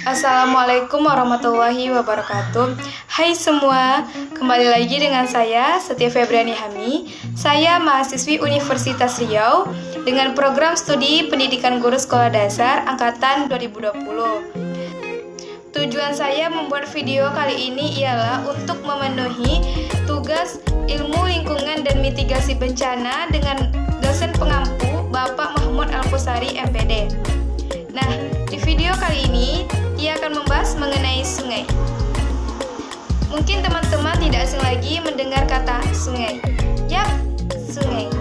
Assalamualaikum warahmatullahi wabarakatuh. Hai semua, kembali lagi dengan saya Setia Febriani Hami. Saya mahasiswi Universitas Riau dengan program studi Pendidikan Guru Sekolah Dasar Angkatan 2020. Tujuan saya membuat video kali ini ialah untuk memenuhi tugas ilmu lingkungan dan mitigasi bencana dengan dosen pengampu Bapak Mahmud Al-Fusari MPD. Nah, di video kali ini ia akan membahas mengenai sungai. Mungkin teman-teman tidak asing lagi mendengar kata sungai. Yap, sungai.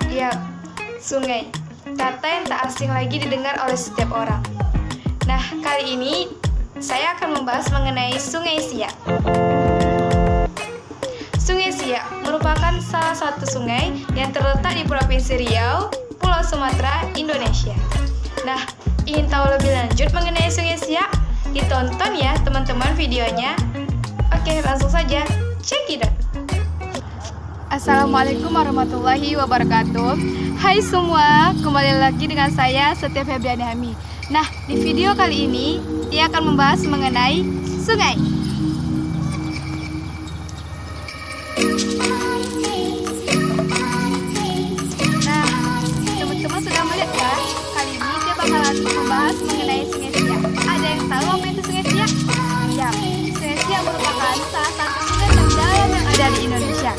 Yap, sungai. Kata yang tak asing lagi didengar oleh setiap orang. Nah, kali ini saya akan membahas mengenai Sungai Siak. Sungai Siak merupakan salah satu sungai yang terletak di Provinsi Riau, Pulau Sumatera, Indonesia. Nah, ingin tahu lebih lanjut mengenai Sungai Siak? Ditonton ya teman-teman videonya. Oke, langsung saja. Check it out. Assalamualaikum warahmatullahi wabarakatuh. Hai semua, kembali lagi dengan saya Setia Febriani Hami. Nah, di video kali ini ia akan membahas mengenai sungai. Nah, teman-teman sudah melihat ya, kali ini dia bakalan membahas mengenai Sungai Siak. Ada yang tahu apa itu Sungai Siak? Ya, Sungai Siak merupakan salah satu sungai terdalam yang ada di Indonesia.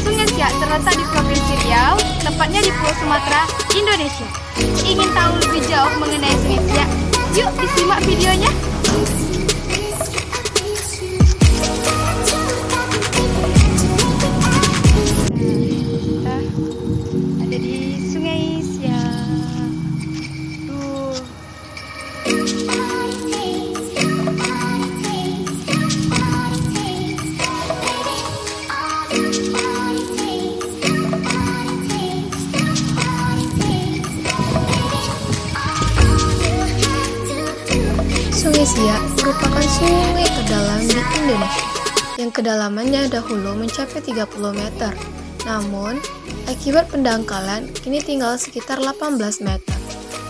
Sungai Siak terletak di Provinsi Riau, tepatnya di Pulau Sumatera, Indonesia. Ingin tahu lebih jauh mengenai Sungai Siak? Yuk disimak videonya. Ada di Sungai Siak. Sungai Siak merupakan sungai terdalam di Indonesia yang kedalamannya dahulu mencapai 30 meter. Namun, akibat pendangkalan kini tinggal sekitar 18 meter.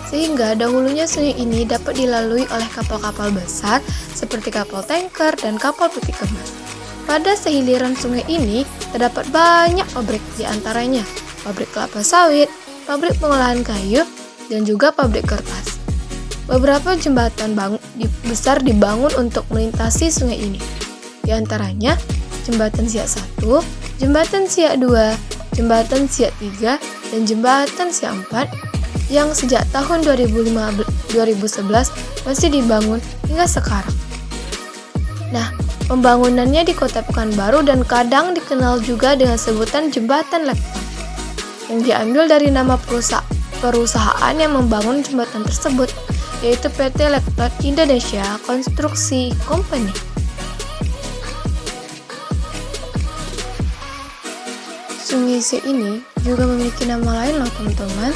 Sehingga dahulunya sungai ini dapat dilalui oleh kapal-kapal besar seperti kapal tanker dan kapal peti kemas. Pada sehiliran sungai ini terdapat banyak pabrik, diantaranya pabrik kelapa sawit, pabrik pengolahan kayu, dan juga pabrik kertas. Beberapa jembatan besar dibangun untuk melintasi sungai ini. Di antaranya Jembatan Siak 1, Jembatan Siak 2, Jembatan Siak 3, dan Jembatan Siak 4 yang sejak tahun 2011 masih dibangun hingga sekarang. Nah, pembangunannya di Kota Pekanbaru dan kadang dikenal juga dengan sebutan Jembatan Lekton yang diambil dari nama perusahaan yang membangun jembatan tersebut, yaitu PT Lekton Indonesia Konstruksi Company. Sungai Siak ini juga memiliki nama lain loh teman-teman,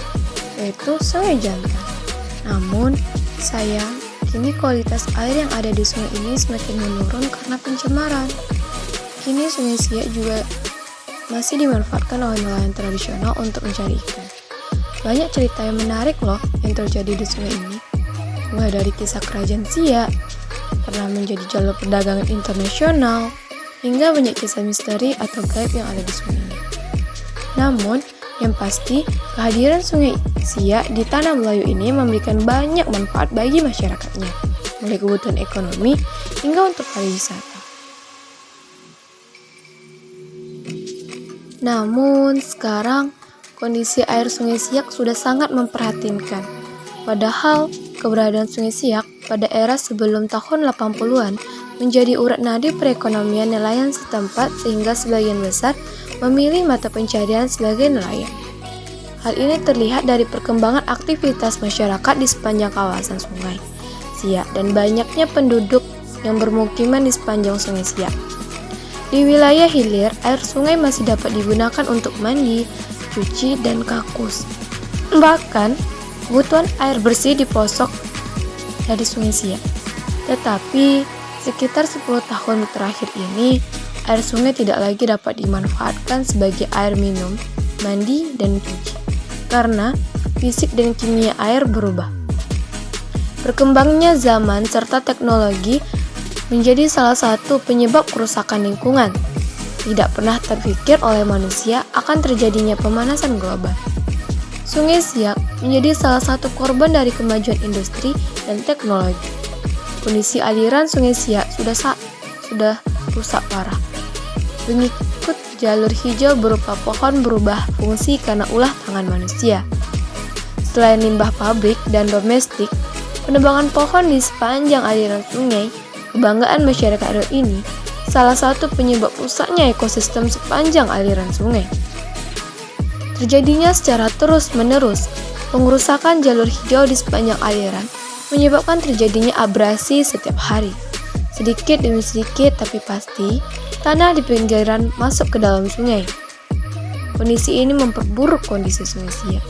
yaitu Sungai Jantan. Namun, sayang, kini kualitas air yang ada di sungai ini semakin menurun karena pencemaran. Kini Sungai Siak juga masih dimanfaatkan oleh nelayan tradisional untuk mencari ikan. Banyak cerita yang menarik loh yang terjadi di sungai ini. Mulai dari kisah kerajaan Siak, pernah menjadi jalur perdagangan internasional, hingga banyak kisah misteri atau gaib yang ada di sungai ini. Namun, yang pasti, kehadiran Sungai Siak di Tanah Melayu ini memberikan banyak manfaat bagi masyarakatnya, mulai kebutuhan ekonomi hingga untuk pariwisata. Namun, sekarang kondisi air Sungai Siak sudah sangat memprihatinkan. Padahal, keberadaan Sungai Siak pada era sebelum tahun 80-an menjadi urat nadi perekonomian nelayan setempat sehingga sebagian besar memilih mata pencarian sebagai nelayan. Hal ini terlihat dari perkembangan aktivitas masyarakat di sepanjang kawasan Sungai Siak dan banyaknya penduduk yang bermukiman di sepanjang Sungai Siak. Di wilayah hilir, air sungai masih dapat digunakan untuk mandi, cuci, dan kakus. Bahkan, kebutuhan air bersih di pelosok dari Sungai Siak. Tetapi, sekitar 10 tahun terakhir ini, air sungai tidak lagi dapat dimanfaatkan sebagai air minum, mandi, dan cuci. Karena fisik dan kimia air berubah. Berkembangnya zaman serta teknologi menjadi salah satu penyebab kerusakan lingkungan. Tidak pernah terpikir oleh manusia akan terjadinya pemanasan global. Sungai Siak menjadi salah satu korban dari kemajuan industri dan teknologi. Kondisi aliran Sungai Siak sudah rusak parah. Pengikut jalur hijau berupa pohon berubah fungsi karena ulah tangan manusia. Selain limbah pabrik dan domestik, penebangan pohon di sepanjang aliran sungai, kebanggaan masyarakat Riau ini, salah satu penyebab rusaknya ekosistem sepanjang aliran sungai. Terjadinya secara terus-menerus, pengerusakan jalur hijau di sepanjang aliran menyebabkan terjadinya abrasi setiap hari. Sedikit demi sedikit tapi pasti, tanah di pinggiran masuk ke dalam sungai. Kondisi ini memperburuk kondisi Sungai Siak.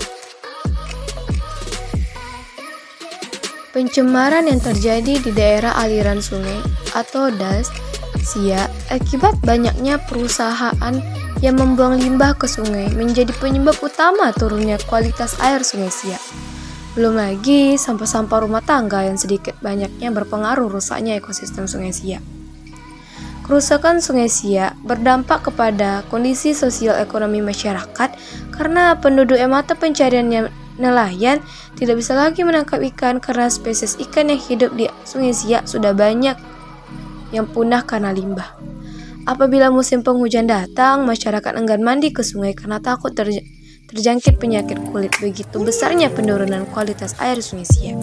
Pencemaran yang terjadi di daerah aliran sungai atau DAS Siak akibat banyaknya perusahaan yang membuang limbah ke sungai menjadi penyebab utama turunnya kualitas air Sungai Siak. Belum lagi sampah-sampah rumah tangga yang sedikit banyaknya berpengaruh rusaknya ekosistem Sungai Siak. Kerusakan Sungai Siak berdampak kepada kondisi sosial ekonomi masyarakat karena penduduk yang mata pencariannya nelayan tidak bisa lagi menangkap ikan karena spesies ikan yang hidup di Sungai Siak sudah banyak yang punah karena limbah. Apabila musim penghujan datang, masyarakat enggan mandi ke sungai karena takut terjangkit penyakit kulit. Begitu besarnya penurunan kualitas air Sungai Siak.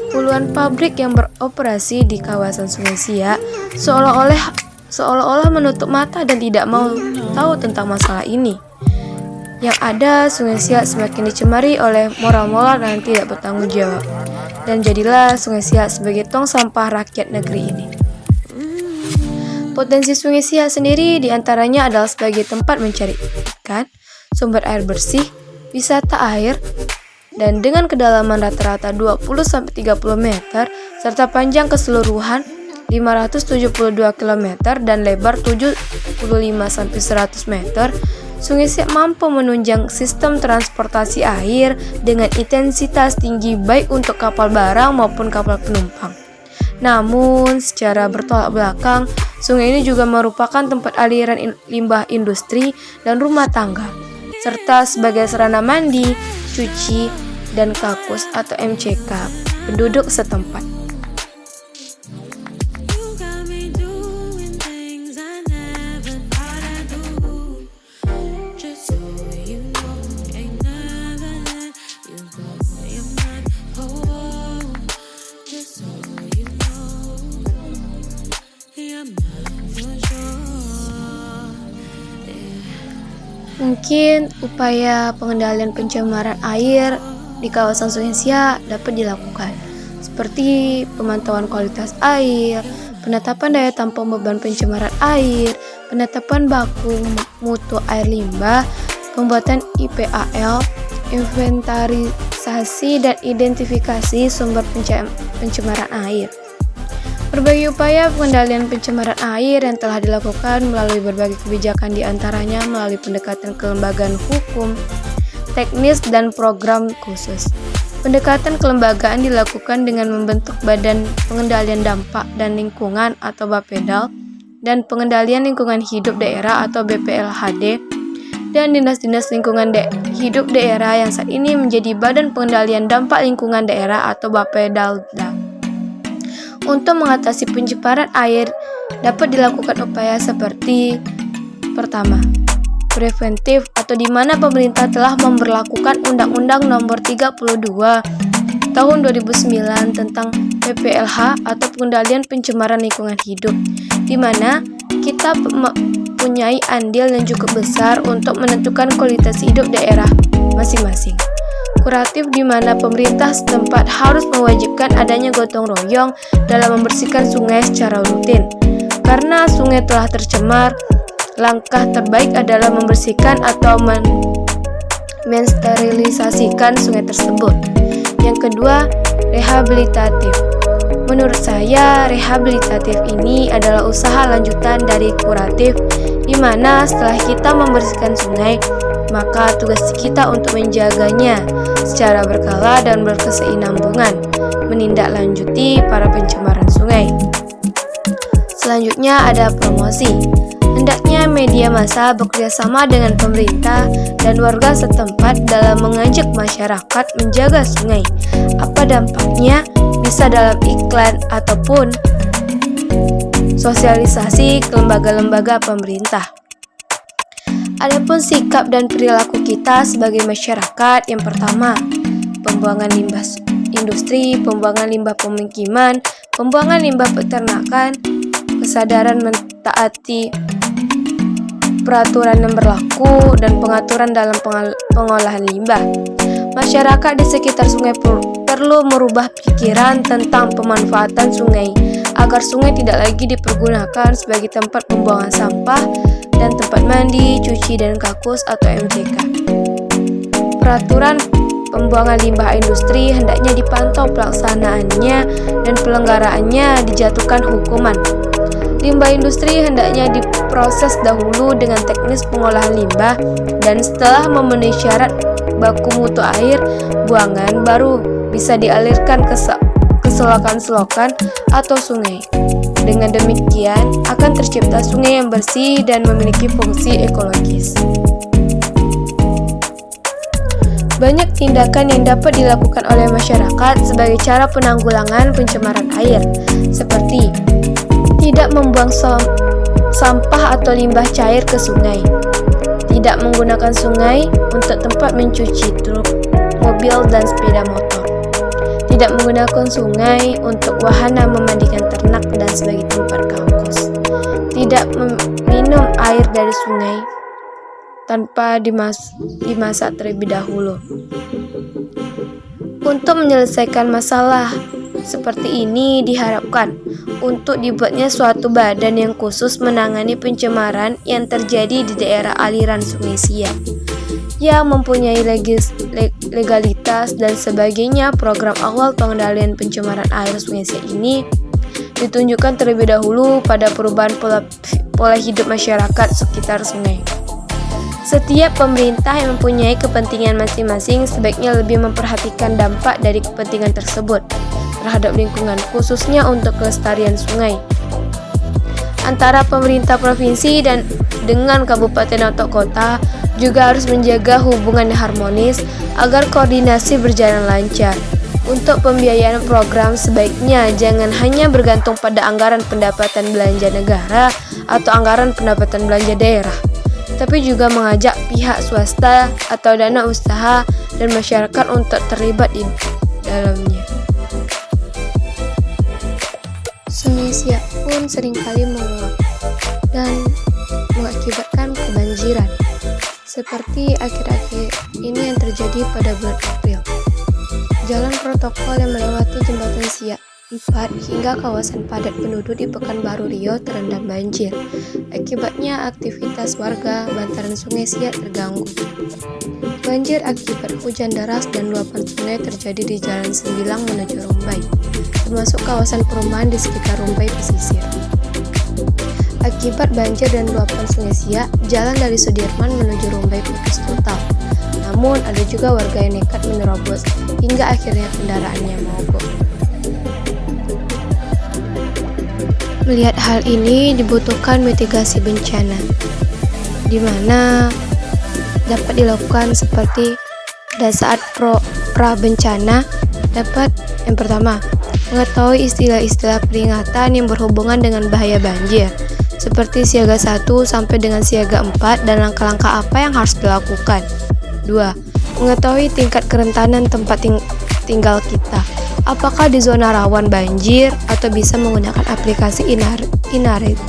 Puluhan pabrik yang beroperasi di kawasan Sungai Siak seolah-olah menutup mata dan tidak mau tahu tentang masalah ini. Yang ada, Sungai Siak semakin dicemari oleh moral-moral yang tidak bertanggung jawab. Dan jadilah Sungai Siak sebagai tong sampah rakyat negeri ini. Potensi Sungai Siak sendiri diantaranya adalah sebagai tempat mencari ikan, sumber air bersih, wisata air, dan dengan kedalaman rata-rata 20-30 meter, serta panjang keseluruhan 572 km dan lebar 75-100 meter, Sungai Siak mampu menunjang sistem transportasi air dengan intensitas tinggi baik untuk kapal barang maupun kapal penumpang. Namun, secara bertolak belakang, sungai ini juga merupakan tempat aliran limbah industri dan rumah tangga, serta sebagai sarana mandi, cuci, dan kakus atau MCK penduduk setempat. Mungkin upaya pengendalian pencemaran air di kawasan Sungai Siak dapat dilakukan, seperti pemantauan kualitas air, penetapan daya tampung beban pencemaran air, penetapan baku mutu air limbah, pembuatan IPAL, inventarisasi dan identifikasi sumber pencemaran air. Berbagai upaya pengendalian pencemaran air yang telah dilakukan melalui berbagai kebijakan diantaranya melalui pendekatan kelembagaan hukum, teknis, dan program khusus. Pendekatan kelembagaan dilakukan dengan membentuk Badan Pengendalian Dampak dan Lingkungan atau BAPEDAL dan Pengendalian Lingkungan Hidup Daerah atau BPLHD dan Dinas-Dinas Lingkungan Hidup Daerah yang saat ini menjadi Badan Pengendalian Dampak Lingkungan Daerah atau BAPEDALDA. Untuk mengatasi pencemaran air dapat dilakukan upaya seperti: pertama, preventif atau di mana pemerintah telah memberlakukan Undang-Undang Nomor 32 Tahun 2009 tentang PPLH atau Pengendalian Pencemaran Lingkungan Hidup, di mana kita mempunyai andil yang cukup besar untuk menentukan kualitas hidup daerah masing-masing. Kuratif di mana pemerintah setempat harus mewajibkan adanya gotong royong dalam membersihkan sungai secara rutin. Karena sungai telah tercemar, langkah terbaik adalah membersihkan atau mensterilisasikan sungai tersebut. Yang kedua, rehabilitatif. Menurut saya, rehabilitatif ini adalah usaha lanjutan dari kuratif, di mana setelah kita membersihkan sungai, Maka tugas kita untuk menjaganya secara berkala dan berkesinambungan, menindaklanjuti para pencemaran sungai. Selanjutnya ada promosi. Hendaknya media massa bekerjasama dengan pemerintah dan warga setempat dalam mengajak masyarakat menjaga sungai. Apa dampaknya? Bisa dalam iklan ataupun sosialisasi ke lembaga-lembaga pemerintah. Adapun sikap dan perilaku kita sebagai masyarakat, yang pertama, pembuangan limbah industri, pembuangan limbah pemukiman, pembuangan limbah peternakan, kesadaran mentaati peraturan yang berlaku, dan pengaturan dalam pengolahan limbah. Masyarakat di sekitar sungai perlu merubah pikiran tentang pemanfaatan sungai, agar sungai tidak lagi dipergunakan sebagai tempat pembuangan sampah dan tempat mandi, cuci, dan kakus atau MCK. Peraturan pembuangan limbah industri hendaknya dipantau pelaksanaannya dan pelenggaraannya dijatuhkan hukuman. Limbah industri hendaknya diproses dahulu dengan teknis pengolahan limbah dan setelah memenuhi syarat baku mutu air buangan baru bisa dialirkan ke selokan-selokan atau sungai. Dengan demikian akan tercipta sungai yang bersih dan memiliki fungsi ekologis. Banyak tindakan yang dapat dilakukan oleh masyarakat sebagai cara penanggulangan pencemaran air, seperti tidak membuang sampah atau limbah cair ke sungai, tidak menggunakan sungai untuk tempat mencuci truk, mobil, dan sepeda motor, tidak menggunakan sungai untuk wahana memandikan ternak dan sebagai tempat kakus, tidak minum air dari sungai tanpa dimasak terlebih dahulu. Untuk menyelesaikan masalah seperti ini diharapkan untuk dibuatnya suatu badan yang khusus menangani pencemaran yang terjadi di daerah aliran Sungai Siak yang mempunyai legalitas dan sebagainya. Program awal pengendalian pencemaran air Sungai Siak ini ditunjukkan terlebih dahulu pada perubahan pola hidup masyarakat sekitar sungai. Setiap pemerintah yang mempunyai kepentingan masing-masing sebaiknya lebih memperhatikan dampak dari kepentingan tersebut terhadap lingkungan, khususnya untuk kelestarian sungai. Antara pemerintah provinsi dan dengan kabupaten atau kota juga harus menjaga hubungan yang harmonis agar koordinasi berjalan lancar. Untuk pembiayaan program sebaiknya jangan hanya bergantung pada anggaran pendapatan belanja negara atau anggaran pendapatan belanja daerah, tapi juga mengajak pihak swasta atau dana usaha dan masyarakat untuk terlibat di dalamnya. Sungai Siak pun seringkali menguap dan mengakibatkan kebanjiran, seperti akhir-akhir ini yang terjadi pada bulan April. Jalan protokol yang melewati jembatan Siak 4 hingga kawasan padat penduduk di Pekanbaru Riau terendam banjir. Akibatnya aktivitas warga bantaran Sungai Siak terganggu. Banjir akibat hujan deras dan luapan sungai terjadi di Jalan Sembilang menuju Rumbai, termasuk kawasan perumahan di sekitar Rumbai pesisir. Akibat banjir dan luapan Sungai Siak, jalan dari Sudirman menuju Rumbai putus total. Namun ada juga warga yang nekat menerobos hingga akhirnya kendaraannya mogok. Melihat hal ini dibutuhkan mitigasi bencana, di mana dapat dilakukan seperti pada saat pra bencana dapat yang pertama mengetahui istilah-istilah peringatan yang berhubungan dengan bahaya banjir, seperti siaga 1 sampai dengan siaga 4 dan langkah-langkah apa yang harus dilakukan. 2. Mengetahui tingkat kerentanan tempat tinggal kita, apakah di zona rawan banjir atau bisa menggunakan aplikasi Inarik.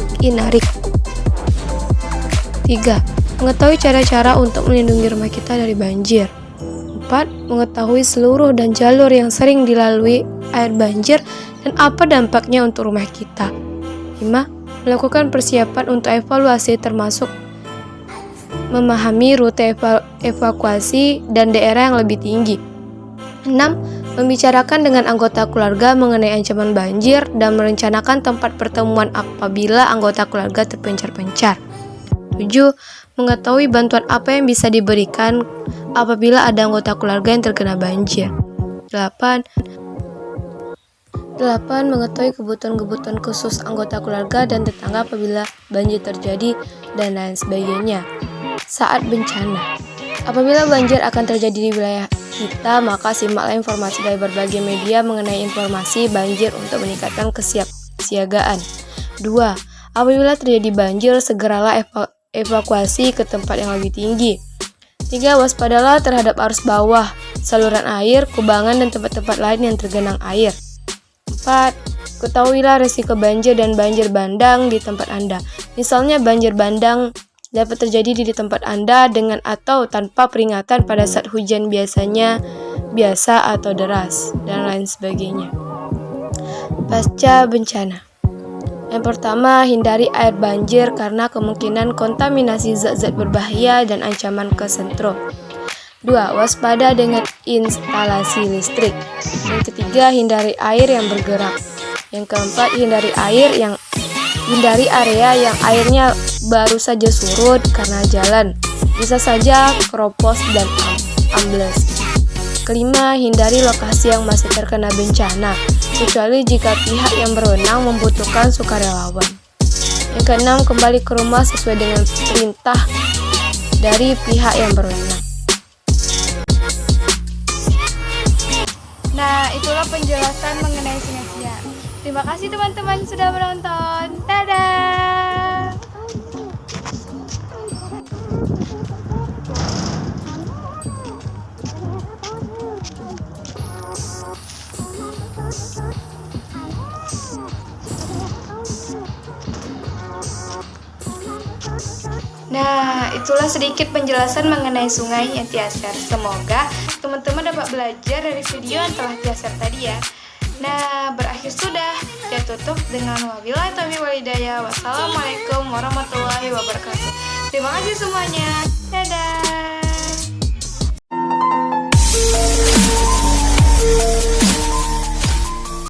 3. Mengetahui cara-cara untuk melindungi rumah kita dari banjir. 4. Mengetahui seluruh dan jalur yang sering dilalui air banjir dan apa dampaknya untuk rumah kita. 5. Melakukan persiapan untuk evaluasi termasuk memahami rute evakuasi dan daerah yang lebih tinggi. 6. Membicarakan dengan anggota keluarga mengenai ancaman banjir dan merencanakan tempat pertemuan apabila anggota keluarga terpencar-pencar. 7. Mengetahui bantuan apa yang bisa diberikan apabila ada anggota keluarga yang terkena banjir. 8. Mengetahui kebutuhan-kebutuhan khusus anggota keluarga dan tetangga apabila banjir terjadi dan lain sebagainya. Saat bencana. Apabila banjir akan terjadi di wilayah kita, maka simaklah informasi dari berbagai media mengenai informasi banjir untuk meningkatkan kesiapsiagaan. 2. Apabila terjadi banjir, segeralah evakuasi ke tempat yang lebih tinggi. 3. Waspadalah terhadap arus bawah, saluran air, kubangan, dan tempat-tempat lain yang tergenang air. 4. Ketahuilah risiko banjir dan banjir bandang di tempat Anda. Misalnya banjir bandang dapat terjadi di tempat Anda dengan atau tanpa peringatan pada saat hujan biasa atau deras, dan lain sebagainya. Pasca bencana. Yang pertama, hindari air banjir karena kemungkinan kontaminasi zat-zat berbahaya dan ancaman kesetrum. 2. Waspada dengan instalasi listrik. Yang ketiga, hindari air yang bergerak. Yang keempat, hindari area yang airnya baru saja surut karena jalan bisa saja keropos dan ambles. Kelima, hindari lokasi yang masih terkena bencana, kecuali jika pihak yang berwenang membutuhkan sukarelawan. Yang keenam, kembali ke rumah sesuai dengan perintah dari pihak yang berwenang. Nah, itulah penjelasan mengenai Sungai Siak. Terima kasih teman-teman sudah menonton. Dadah! Nah, itulah sedikit penjelasan mengenai Sungai yang Tiaser. Semoga teman-teman dapat belajar dari video yang telah Tiaser tadi ya. Nah, berakhir sudah. Saya tutup dengan wabillahi taufiq wal hidayah. Wassalamualaikum warahmatullahi wabarakatuh. Terima kasih semuanya. Dadah.